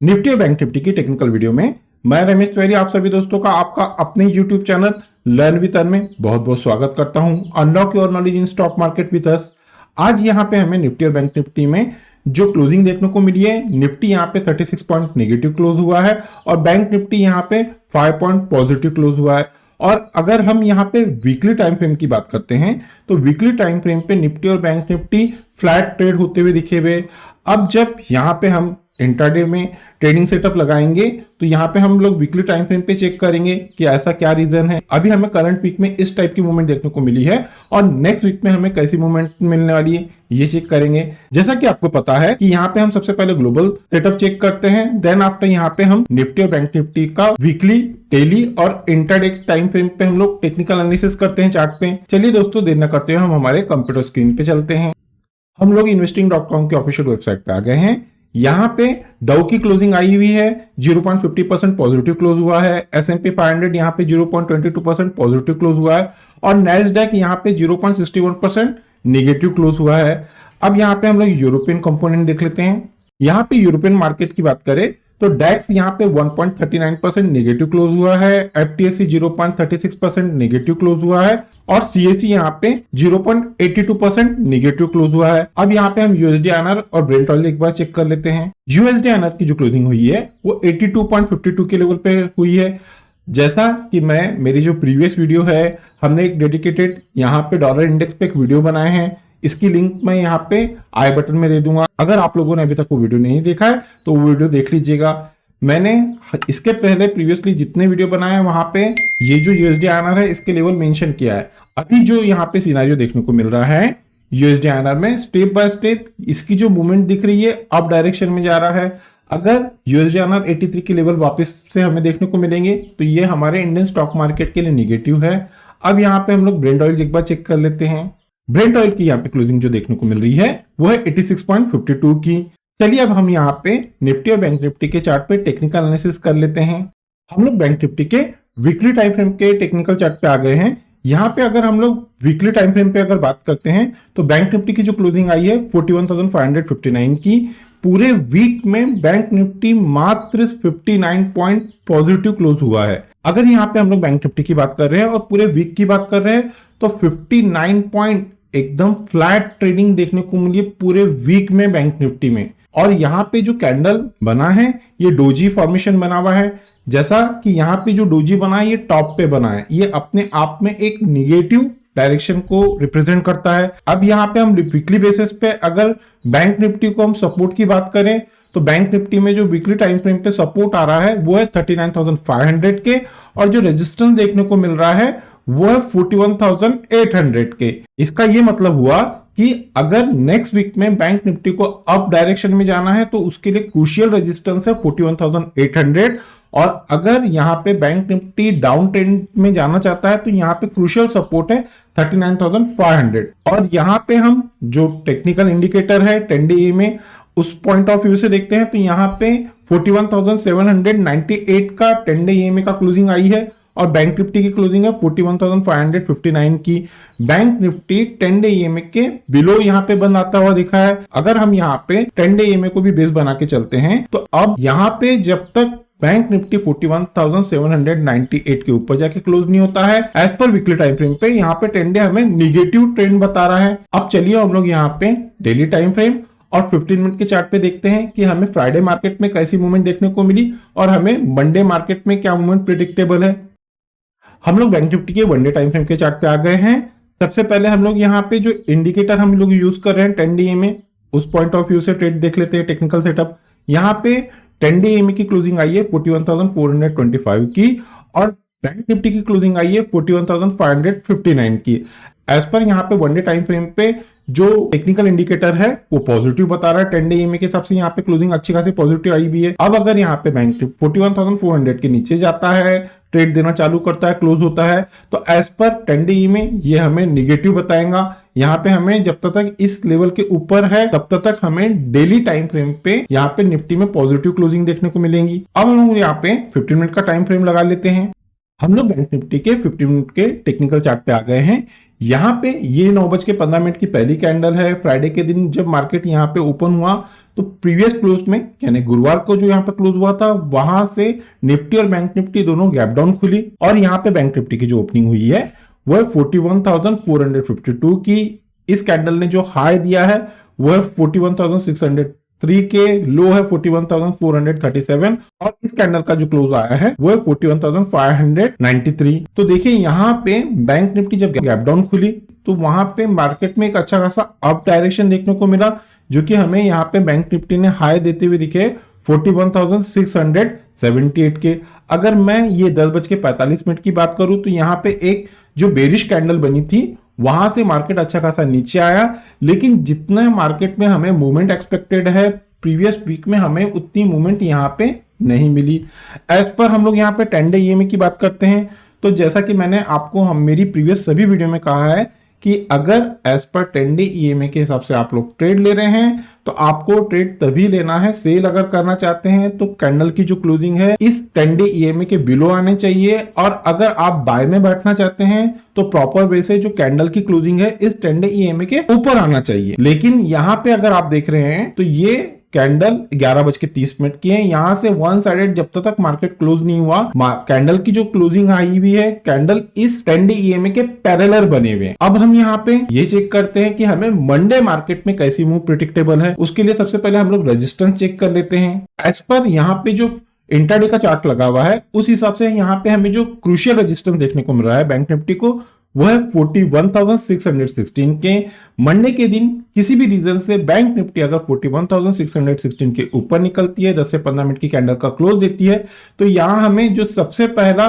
Nifty और bank Nifty की technical video में मैं रमेश तिवारी आप सभी दोस्तों का आपका अपने YouTube channel learn with earn में बहुत बहुत स्वागत करता हूं। Unlock your knowledge in stock market with us. आज यहां पे हमें निफ्टी और बैंक निफ्टी में जो क्लोजिंग देखने को मिली है, निफ्टी यहां पे 36 पॉइंट नेगेटिव क्लोज हुआ है और बैंक निफ्टी यहां पे 5 पॉइंट पॉजिटिव क्लोज हुआ है। और अगर हम यहाँ पे वीकली टाइम फ्रेम की बात करते हैं तो वीकली टाइम फ्रेम पे निफ्टी और बैंक निफ्टी फ्लैट ट्रेड होते हुए दिखे हुए। अब जब यहाँ पे हम इंट्राडे में ट्रेडिंग सेटअप लगाएंगे तो यहाँ पे हम लोग वीकली टाइम फ्रेम पे चेक करेंगे कि ऐसा क्या रीजन है। अभी हमें करंट वीक में इस टाइप की मूवमेंट देखने को मिली है और नेक्स्ट वीक में हमें कैसी मूवमेंट मिलने वाली है ये चेक करेंगे। जैसा कि आपको पता है कि यहाँ पे हम सबसे पहले ग्लोबल सेटअप चेक करते हैं, देन आफ्टर यहाँ पे हम निफ्टी और बैंक निफ्टी का वीकली, डेली और इंट्राडे टाइम फ्रेम पे हम लोग टेक्निकल एनालिसिस करते हैं चार्ट पे। चलिए दोस्तों, देर न करते हुए हम हमारे कंप्यूटर स्क्रीन पे चलते हैं। हम लोग investing.com के ऑफिशियल वेबसाइट पे आ गए हैं। यहाँ पे डाउ की क्लोजिंग आई हुई है, 0.50% पॉजिटिव क्लोज हुआ है। S&P 500 यहाँ पे 0.22% पॉजिटिव क्लोज हुआ है और नैस्डैक यहाँ पे 0.61% नेगेटिव क्लोज हुआ है। अब यहाँ पे हम लोग यूरोपियन कंपोनेंट देख लेते हैं। यहाँ पे यूरोपियन मार्केट की बात करें तो डैक्स यहाँ पे 1.39% नेगेटिव क्लोज हुआ है, FTSE 0.36% नेगेटिव क्लोज हुआ है और CSE यहाँ पे 0.82% नेगेटिव क्लोज हुआ है। अब यहाँ पे हम USD INR और ब्रेंट ऑयल एक बार चेक कर लेते हैं। USD INR की जो क्लोजिंग हुई है वो 82.52 के लेवल पे हुई है। जैसा कि मेरी जो प्रीवियस वीडियो है, हमने एक डेडिकेटेड यहाँ पे डॉलर इंडेक्स पे एक वीडियो बनाए हैं, इसकी लिंक मैं यहाँ पे आई बटन में दे दूंगा। अगर आप लोगों ने अभी तक वो वीडियो नहीं देखा है तो वो वीडियो देख लीजिएगा। मैंने इसके पहले प्रीवियसली जितने वीडियो बनाए हैं वहां पे ये जो USD INR है इसके लेवल मेंशन किया है। अभी जो यहाँ पे सिनेरियो देखने को मिल रहा है USD INR में, स्टेप बाय स्टेप इसकी जो मूवमेंट दिख रही है अप डायरेक्शन में जा रहा है। अगर USD INR 83 के लेवल वापस से हमें देखने को मिलेंगे तो ये हमारे इंडियन स्टॉक मार्केट के लिए निगेटिव है। अब यहाँ पे हम लोग ब्रेंट ऑयल एक बार चेक कर लेते हैं। ब्रेंट ऑयल की यहाँ पे क्लोजिंग जो देखने को मिल रही है वो है 86.52 की। चलिए अब हम यहाँ पे निफ्टी और बैंक निफ्टी के चार्ट पे टेक्निकल एनालिसिस कर लेते हैं। हम लोग बैंक निफ्टी के वीकली टाइम फ्रेम के टेक्निकल चार्ट पे आ गए हैं। यहाँ पे अगर हम लोग वीकली टाइम फ्रेम पे अगर बात करते हैं तो बैंक निफ्टी की जो क्लोजिंग आई है 41,559 की। पूरे वीक में बैंक निफ्टी मात्र 59 पॉइंट पॉजिटिव क्लोज हुआ है। अगर यहाँ पे हम लोग बैंक निफ्टी की बात कर रहे हैं और पूरे वीक की बात कर रहे हैं तो 59 पॉइंट एकदम फ्लैट ट्रेडिंग देखने को मिली पूरे वीक में बैंक निफ्टी में। और यहाँ पे जो कैंडल बना है ये डोजी फॉर्मेशन बना हुआ है। जैसा कि यहाँ पे जो डोजी बना है ये टॉप पे बना है, ये अपने आप में एक निगेटिव डायरेक्शन को रिप्रेजेंट करता है। अब यहाँ पे हम वीकली बेसिस पे अगर बैंक निफ्टी को हम सपोर्ट की बात करें तो बैंक निफ्टी में जो वीकली टाइम फ्रेम पे सपोर्ट आ रहा है वो है 39,500 के और जो रेजिस्टेंस देखने को मिल रहा है वो है 41,800 के। इसका ये मतलब हुआ कि अगर नेक्स्ट वीक में बैंक निफ्टी को अप डायरेक्शन में जाना है तो उसके लिए क्रूशियल रेजिस्टेंस है 41,800 और अगर यहाँ पे बैंक निफ्टी डाउन ट्रेंड में जाना चाहता है तो यहाँ पे क्रूशियल सपोर्ट है 39,500। और यहाँ पे हम जो टेक्निकल इंडिकेटर है 10 डे में उस पॉइंट ऑफ व्यू से देखते हैं तो यहाँ पे 41,798 का 10 डे EMA का क्लोजिंग आई है और बैंक निफ्टी की क्लोजिंग है 41,559 की। बैंक निफ्टी 10 डे EMA के बिलो यहाँ पे बंद आता हुआ दिखा है। अगर हम यहाँ पे 10 डे EMA को भी बेस बना के चलते हैं तो अब यहाँ पे जब तक बैंक निफ्टी 41,798 के ऊपर जाके क्लोज नहीं होता है as per weekly time frame पे, यहाँ पे 10 डे हमें निगेटिव ट्रेंड बता रहा है। अब चलिए हम लोग यहाँ पे डेली टाइम फ्रेम और 15 मिनट के चार्ट पे देखते हैं कि हमें फ्राइडे मार्केट में कैसी मूवमेंट देखने को मिली और हमें मंडे मार्केट में क्या मूवमेंट प्रिडिक्टेबल है। हम लोग बैंक निफ्टी के वन डे टाइम फ्रेम के चार्ट पे आ गए हैं। सबसे पहले हम लोग यहाँ पे जो इंडिकेटर हम लोग यूज कर रहे हैं 10 डे EMA, उस पॉइंट ऑफ व्यू से ट्रेड देख लेते हैं टेक्निकल सेटअप। यहाँ पे 10 डे EMA की क्लोजिंग आई है 41,425 की और बैंक निफ्टी की क्लोजिंग आई है 41,559 की। एज पर यहाँ पे वन डे टाइम फ्रेम पे जो टेक्निकल इंडिकेटर है वो पॉजिटिव बता रहा है। 10 डे EMA के हिसाब से यहाँ पे क्लोजिंग अच्छी खासी पॉजिटिव आई भी है। अब अगर यहाँ पे बैंक 41,400 के नीचे जाता है, ट्रेड देना चालू करता है, क्लोज होता है तो एज पर 10 डे EMA ये हमें निगेटिव बताएगा। यहाँ पे हमें जब तक इस लेवल के ऊपर है तब तक हमें डेली टाइम फ्रेम पे यहाँ पे निफ्टी में पॉजिटिव क्लोजिंग देखने को मिलेंगी। अब हम लोग यहाँ पे 15 मिनट का टाइम फ्रेम लगा लेते हैं। हम लोग बैंक निफ्टी के 15 मिनट के टेक्निकल चार्ट पे आ गए हैं। यहाँ पे ये 9:15 की पहली कैंडल है। फ्राइडे के दिन जब मार्केट यहाँ पे ओपन हुआ तो प्रीवियस क्लोज में यानी गुरुवार को जो यहाँ पे क्लोज हुआ था वहां से निफ्टी और बैंक निफ्टी दोनों गैप डाउन खुली और यहाँ पे बैंक निफ्टी की जो ओपनिंग हुई है वो है 41,452 की। इस कैंडल ने जो हाई दिया है वो है 41,603 के, लो है 41,437 और इस कैंडल का जो क्लोज आया है वो है 41,593। तो देखिए यहाँ पे बैंक निफ्टी जब गैप डाउन खुली तो वहां पे मार्केट में एक अच्छा खासा अप डायरेक्शन देखने को मिला, जो कि हमें यहाँ पे बैंक निफ्टी ने हाई देते हुए दिखे 41,678 के। अगर मैं ये 10:45 की बात करूं तो यहाँ पे एक जो बेरिश कैंडल बनी थी वहां से मार्केट अच्छा खासा नीचे आया, लेकिन जितना मार्केट में हमें मूवमेंट एक्सपेक्टेड है प्रीवियस वीक में हमें उतनी मूवमेंट यहाँ पे नहीं मिली। एज पर हम लोग यहाँ पे 10 डे ईएमए की बात करते हैं तो जैसा कि मैंने आपको मेरी प्रीवियस सभी वीडियो में कहा है कि अगर एज पर 10 डे ईएमए के हिसाब से आप लोग ट्रेड ले रहे हैं तो आपको ट्रेड तभी लेना है, सेल अगर करना चाहते हैं तो कैंडल की जो क्लोजिंग है इस 10 डे ईएमए के बिलो आने चाहिए, और अगर आप बाय में बैठना चाहते हैं तो प्रॉपर वे से जो कैंडल की क्लोजिंग है इस 10 डे ईएमए के ऊपर आना चाहिए। लेकिन यहाँ पे अगर आप देख रहे हैं तो ये कैंडल 11:30 की है, यहां से वन साइडेड जब तक मार्केट क्लोज नहीं हुआ कैंडल की जो क्लोजिंग आई हुई है कैंडल इस 10 डे ईएमए के पैरेलल बने हुए हैं। अब हम यहाँ पे ये चेक करते हैं कि हमें मंडे मार्केट में कैसी मूव प्रिडिक्टेबल है। उसके लिए सबसे पहले हम लोग रेजिस्टेंस चेक कर लेते हैं। एज पर यहाँ पे जो इंट्राडे का चार्ट लगा हुआ है उस हिसाब से यहाँ पे हमें जो क्रूशियल रेजिस्टेंस देखने को मिल रहा है बैंक निफ्टी को वो है 41,616 के। मंडे के दिन किसी भी रीजन से बैंक निफ्टी अगर 41,616 के ऊपर निकलती है 10 से 15 मिनट की कैंडल का क्लोज देती है तो यहां हमें जो सबसे पहला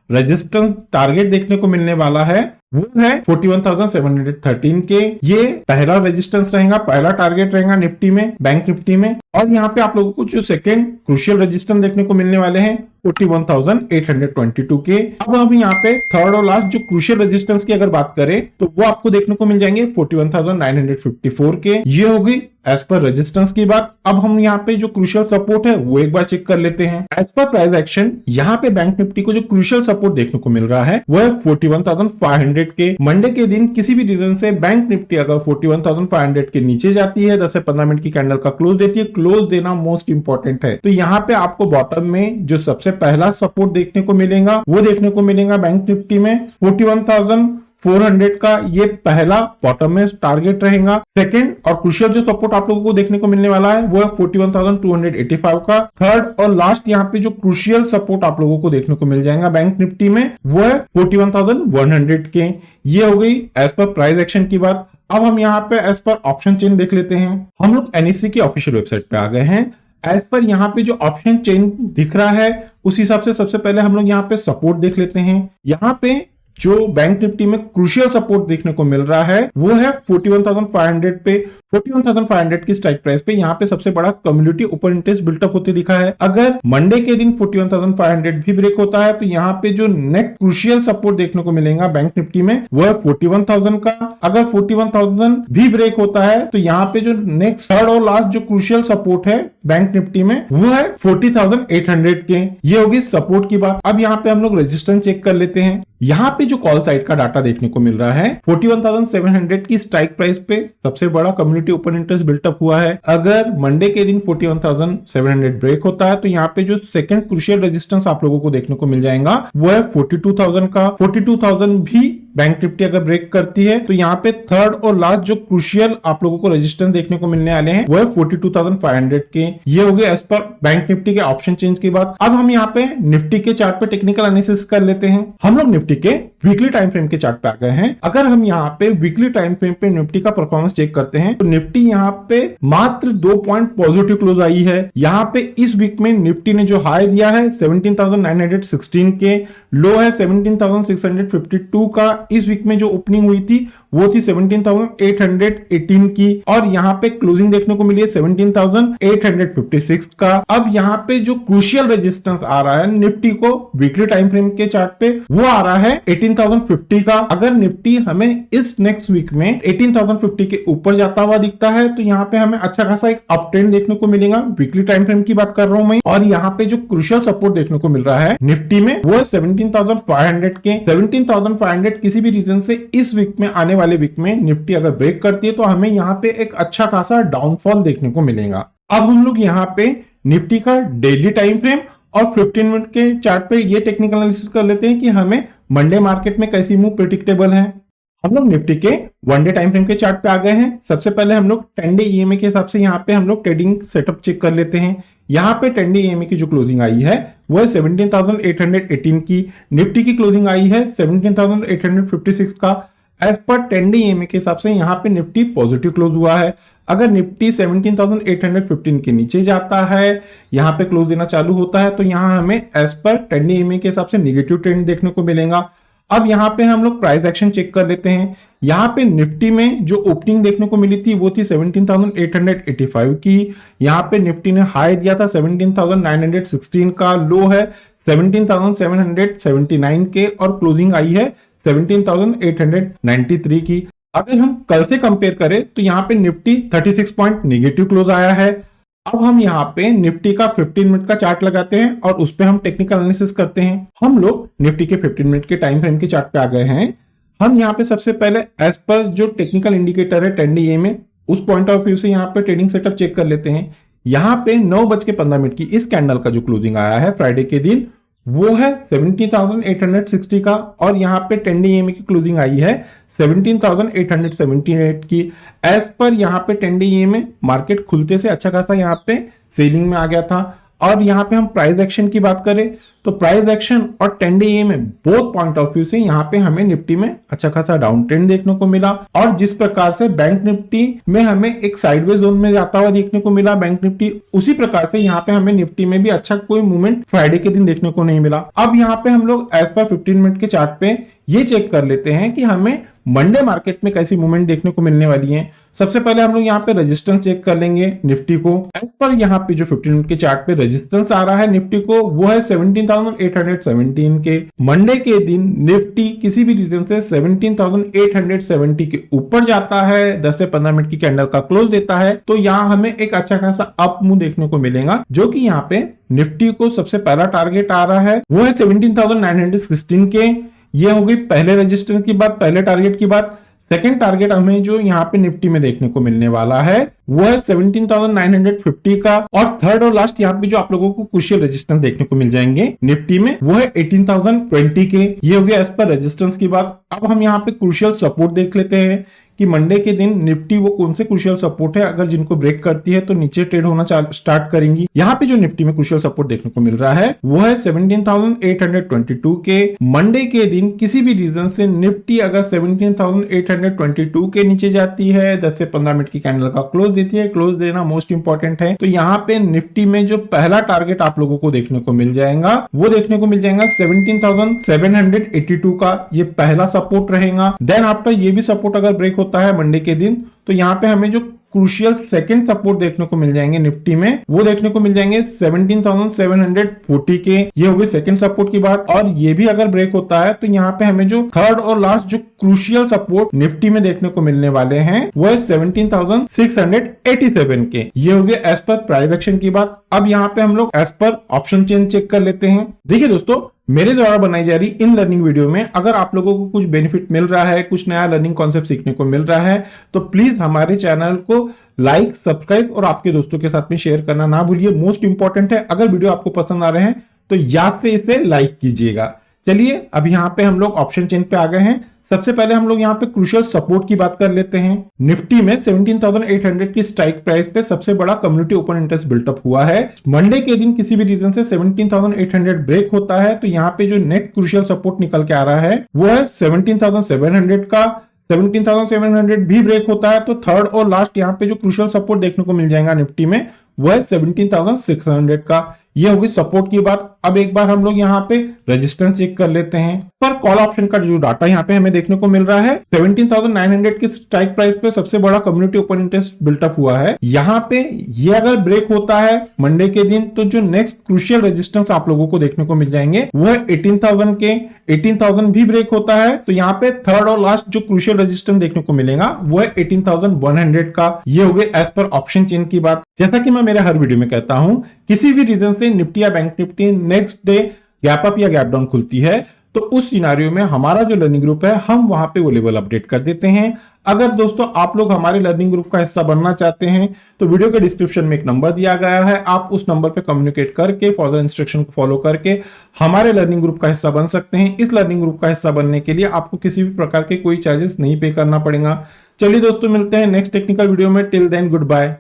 रेजिस्टेंस टारगेट देखने को मिलने वाला है वो है 41,713 के। ये पहला रेजिस्टेंस रहेगा, पहला टारगेट रहेगा निफ्टी में, बैंक निफ्टी में। और यहाँ पे आप लोगों को जो सेकंड क्रूशियल रेजिस्टेंस देखने को मिलने वाले हैं 41,822 के। अब हम यहाँ पे थर्ड और लास्ट जो क्रूशियल रेजिस्टेंस की अगर बात करें तो वो आपको देखने को मिल जाएंगे 41,954 के। ये होगी एज पर रेजिस्टेंस की बात। अब हम यहाँ पे जो क्रूशियल सपोर्ट है वो एक बार चेक कर लेते हैं। एज पर प्राइस एक्शन यहाँ पे बैंक निफ्टी को जो क्रूशियल सपोर्ट देखने को मिल रहा है वो है 41,500 के। मंडे के दिन किसी भी रीजन से बैंक निफ्टी अगर 41,500 के नीचे जाती है 10 से 15 मिनट की कैंडल का क्लोज देती है, क्लोज देना मोस्ट इंपॉर्टेंट है। तो यहाँ पे आपको बॉटम में जो सबसे पहला सपोर्ट देखने को मिलेगा वो देखने को मिलेगा बैंक निफ्टी में 41,400 का ये पहला बॉटम में टारगेट रहेगा। सेकंड और क्रूशियल जो सपोर्ट आप लोगों को देखने को मिलने वाला है वो है 41,285 का। थर्ड और लास्ट यहाँ पे जो क्रूशियल सपोर्ट आप लोगों को देखने को मिल जाएगा बैंक निफ्टी में वो है 41,100 के। ये हो गई एज पर प्राइस एक्शन की बात। अब हम यहाँ पे एज पर ऑप्शन चेन देख लेते हैं। हम लोग एनएससी की ऑफिशियल वेबसाइट पे आ गए हैं। एज पर यहाँ पे जो ऑप्शन चेन दिख रहा है उस हिसाब से सबसे पहले हम लोग यहाँ पे सपोर्ट देख लेते हैं। यहाँ पे जो बैंक निफ्टी में क्रूशियल सपोर्ट देखने को मिल रहा है वो है 41,500 पे। 41,500 की स्ट्राइक प्राइस पे यहाँ पे सबसे बड़ा कम्युनिटी ओपन इंटरेस्ट बिल्टअप होते दिखा है। अगर मंडे के दिन 41,500 भी ब्रेक होता है तो यहाँ पे जो नेक्स्ट क्रूशियल सपोर्ट देखने को मिलेगा बैंक निफ्टी में वो है 41,000 का। अगर 41,000 भी ब्रेक होता है तो यहाँ पे जो नेक्स्ट थर्ड और लास्ट जो क्रूशियल सपोर्ट है बैंक निफ्टी में वो है 40,800 के। ये होगी सपोर्ट की बात। अब यहाँ पे हम लोग रेजिस्टेंस चेक कर लेते हैं। यहाँ पे जो कॉल साइड का डाटा देखने को मिल रहा है 41,700 की स्ट्राइक प्राइस पे सबसे बड़ा कम्युनिटी ओपन इंटरेस्ट बिल्टअप हुआ है। अगर मंडे के दिन 41,700 ब्रेक होता है तो यहाँ पे जो सेकंड क्रूशियल रेजिस्टेंस आप लोगों को देखने को मिल जाएगा वो है 42,000 का। 42,000 भी बैंक निफ्टी अगर ब्रेक करती है तो यहाँ पे थर्ड और लास्ट जो क्रूशियल आप लोगों को रेजिस्टेंस देखने को मिलने वाले हैं वो है 42,500 के। ये हो गए एज पर बैंक निफ्टी के ऑप्शन चेंज की बात। अब हम यहाँ पे निफ्टी के चार्ट पे टेक्निकल एनालिसिस कर लेते हैं। हम लोग निफ्टी के वीकली टाइम फ्रेम के चार्ट पे आ गए हैं। अगर हम यहाँ पे वीकली टाइम फ्रेम पे निफ्टी का परफॉर्मेंस चेक करते हैं तो निफ्टी यहाँ पे मात्र 2 पॉइंट पॉजिटिव क्लोज आई है। यहाँ पे इस वीक में निफ्टी ने जो हाई दिया है 17,916 के, लो है 17,652 का। इस वीक में जो ओपनिंग हुई थी वो थी 17,818 की और यहाँ पे क्लोजिंग देखने को मिली है 17,856 का। अब यहाँ पे जो क्रूशियल रेजिस्टेंस आ रहा है निफ्टी को वीकली टाइम फ्रेम के चार्ट पे वो आ रहा है 18,050 का। अगर निफ्टी हमें इस नेक्स्ट वीक में 18,050 के ऊपर जाता हुआ दिखता है तो यहाँ पे हमें अच्छा खासा एक अप ट्रेंड देखने को मिलेगा। वीकली टाइम फ्रेम की बात कर रहा हूं मैं। और यहाँ पे जो क्रूशियल सपोर्ट देखने को मिल रहा है निफ्टी में वो है 17,500 के। 17,500 किसी भी रीजन से इस वीक में आने वाले वीक में निफ्टी अगर ब्रेक करती है तो हमें यहाँ पे एक अच्छा खासा डाउनफॉल देखने को मिलेगा। अब हम लोग यहाँ पे निफ्टी का डेली टाइम फ्रेम और 15 मिनट के चार्ट पे ये टेक्निकल एनालिसिस कर लेते हैं कि हमें मंडे मार्केट में कैसी मूव प्रेडिक्टेबल है। हम लोग निफ्टी के वन डे टाइम फ्रेम के चार्ट पे आ गए हैं। सबसे पहले हम लोग 10 डे ईएमए के हिसाब से यहाँ पे हम लोग ट्रेडिंग सेटअप चेक कर लेते हैं। यहाँ पे 10 डे ईएमए की जो क्लोजिंग आई है वो है 17,818 की। निफ्टी की क्लोजिंग आई है 17,856 का। एज पर 10 डे ईएमए के हिसाब से यहाँ पे निफ्टी पॉजिटिव क्लोज हुआ है। अगर निफ्टी 17,815 के नीचे जाता है, यहाँ पे क्लोज देना चालू होता है, तो यहाँ हमें एज पर 10 डे ईएमए के हिसाब से नेगेटिव ट्रेंड देखने को मिलेगा। अब यहाँ पे हम लोग प्राइस एक्शन चेक कर लेते हैं। यहाँ पे निफ्टी में जो ओपनिंग देखने को मिली थी वो थी 17,885 की। यहाँ पे निफ्टी ने हाई दिया था 17,916 का, लो है 17,779 के और क्लोजिंग आई है 17,893 की। अगर हम कल से कंपेयर करें तो यहाँ पे निफ्टी 36 पॉइंट नेगेटिव क्लोज आया है। अब हम यहाँ पे निफ्टी का 15 मिनट का चार्ट लगाते हैं और उस पे हम टेक्निकल एनालिसिस करते हैं। हम लोग निफ्टी के 15 मिनट के टाइम फ्रेम के चार्ट पे आ गए हैं। हम यहाँ पे सबसे पहले एज पर जो टेक्निकल इंडिकेटर है 10 डे में, उस पॉइंट ऑफ व्यू से यहाँ पे ट्रेडिंग सेटअप चेक कर लेते हैं। यहाँ पे 9:15 की इस कैंडल का जो क्लोजिंग आया है फ्राइडे के दिन वो है 17,860 का और यहाँ पे 10 डे की क्लोजिंग आई है 17,878 की। एज पर यहाँ पे 10 डे में मार्केट खुलते से अच्छा खासा यहाँ पे सेलिंग में आ गया था। और यहाँ पे हम प्राइस एक्शन की बात करें तो प्राइस एक्शन और 10 डे में बोथ पॉइंट ऑफ व्यू से यहाँ पे हमें निफ्टी में अच्छा खासा डाउन ट्रेंड देखने को मिला। और जिस प्रकार से बैंक निफ्टी में हमें एक साइडवेज जोन में जाता हुआ देखने को मिला बैंक निफ्टी, उसी प्रकार से यहाँ पे हमें निफ्टी में भी अच्छा कोई मूवमेंट फ्राइडे के दिन देखने को नहीं मिला। अब यहाँ पे हम लोग एज पर 15 मिनट के चार्ट पे ये चेक कर लेते हैं कि हमें मंडे मार्केट में कैसी मूवमेंट देखने को मिलने वाली है। सबसे पहले हम लोग यहाँ पे रेजिस्टेंस चेक कर लेंगे निफ्टी को। एज पर यहाँ पे जो 15 मिनट के चार्ट पे रेजिस्टेंस आ रहा है निफ्टी को वो है 17,817 के। मंडे के दिन निफ्टी किसी भी रीजन से 17,870 के ऊपर जाता है, 10 से 15 मिनट की कैंडल का क्लोज देता है, तो यहाँ हमें एक अच्छा खासा अप मूव देखने को मिलेगा, जो कि यहाँ पे निफ्टी को सबसे पहला टारगेट आ रहा है वो है 17,916 के। ये हो गई पहले रजिस्टेंस की बात, पहले टारगेट की बात। सेकंड टारगेट हमें जो यहाँ पे निफ्टी में देखने को मिलने वाला है वो है 17,950 का। और थर्ड और लास्ट यहाँ पे जो आप लोगों को क्रूशियल रेजिस्टेंस देखने को मिल जाएंगे निफ्टी में वो है 18,020 के। ये हो गया एज पर रेजिस्टेंस की बात। अब हम यहाँ पे क्रूशियल सपोर्ट देख लेते हैं कि मंडे के दिन निफ्टी वो कौन से क्रूशियल सपोर्ट है, अगर जिनको ब्रेक करती है तो नीचे ट्रेड होना स्टार्ट करेंगी। यहाँ पे जो निफ्टी में क्रूशियल सपोर्ट देखने को मिल रहा है वो है 17,822 के। मंडे के दिन किसी भी रीजन से निफ्टी अगर 17,822 के नीचे जाती है, 10 से 15 मिनट की कैंडल का क्लोज देती है, क्लोज देना मोस्ट इंपॉर्टेंट है, तो यहाँ पे निफ्टी में जो पहला टारगेट आप लोगों को देखने को मिल जाएगा वो देखने को मिल जाएगा 17,782 का। ये पहला सपोर्ट रहेगा। देन आफ्टर ये भी सपोर्ट अगर ब्रेक होता है मंडे के दिन तो यहाँ पे हमें जो क्रूशियल सेकंड सपोर्ट देखने को मिल जाएंगे निफ्टी में वो देखने को मिल जाएंगे 17,740 के। ये हो गई सेकंड सपोर्ट की बात। और ये भी अगर ब्रेक होता है तो यहाँ पे हमें जो थर्ड और लास्ट जो क्रूशियल सपोर्ट निफ्टी में देखने को मिलने वाले हैं वो है 17,687 के। ये हो गया एज पर प्राइस एक्शन की बात। अब यहाँ पे हम लोग as per option chain check कर लेते हैं। देखिए दोस्तों, मेरे द्वारा बनाई जा रही इन लर्निंग वीडियो में अगर आप लोगों को कुछ बेनिफिट मिल रहा है, कुछ नया लर्निंग कॉन्सेप्ट सीखने को मिल रहा है, तो प्लीज हमारे चैनल को लाइक, सब्सक्राइब और आपके दोस्तों के साथ में शेयर करना ना भूलिए। मोस्ट इंपॉर्टेंट है, अगर वीडियो आपको पसंद आ रहे हैं तो याद से इसे लाइक कीजिएगा। चलिए अब यहाँ पे हम लोग ऑप्शन चेन पे आ गए हैं। सबसे पहले हम लोग यहाँ पे क्रूशियल सपोर्ट की बात कर लेते हैं। निफ्टी में 17,800 की स्ट्राइक प्राइस पे सबसे बड़ा कम्युनिटी ओपन इंटरेस्ट बिल्टअप हुआ है। मंडे के दिन किसी भी रीजन से 17,800 ब्रेक होता है तो यहाँ पे जो नेक्स्ट क्रूशियल सपोर्ट निकल के आ रहा है वो है 17,700 का। 17,700 भी ब्रेक होता है तो थर्ड और लास्ट यहाँ पे जो क्रूशियल सपोर्ट देखने को मिल जाएगा निफ्टी में वो है 17,600 का। ये होगी सपोर्ट की बात। अब एक बार हम लोग यहाँ पे रेजिस्टेंस चेक कर लेते हैं। पर कॉल ऑप्शन का जो डाटा यहाँ पे हमें देखने को मिल रहा है 17,900 की स्ट्राइक प्राइस पे सबसे बड़ा कम्युनिटी ओपन इंटरेस्ट बिल्टअप हुआ है। यहाँ पे ये अगर ब्रेक होता है मंडे के दिन तो जो नेक्स्ट क्रूशियल रेजिस्टेंस आप लोगों को देखने को मिल जाएंगे वो है 18,000 के। 18,000 भी ब्रेक होता है तो यहाँ पे थर्ड और लास्ट जो क्रूशियल रेजिस्टेंस देखने को मिलेगा वो है 18,100 का। ये हो गए एज पर ऑप्शन चेन की बात। जैसा कि मैं मेरे हर वीडियो में कहता हूं, किसी भी रीजन से निफ्टी या bank Nifty next day gap up या गैप डाउन खुलती है तो उस सिनारियो में हमारा जो लर्निंग ग्रुप है हम वहां पे वो लेवल अपडेट कर देते हैं। अगर दोस्तों आप लोग हमारे लर्निंग ग्रुप का हिस्सा बनना चाहते हैं तो वीडियो के डिस्क्रिप्शन में एक नंबर दिया गया है, आप उस नंबर पे कम्युनिकेट करके फर्दर इंस्ट्रक्शन को फॉलो करके हमारे लर्निंग ग्रुप का हिस्सा बन सकते हैं। इस लर्निंग ग्रुप का हिस्सा बनने के लिए आपको किसी भी प्रकार के कोई चार्जेस नहीं पे करना पड़ेगा। चलिए दोस्तों, मिलते हैं नेक्स्ट टेक्निकल वीडियो में। Till then good bye.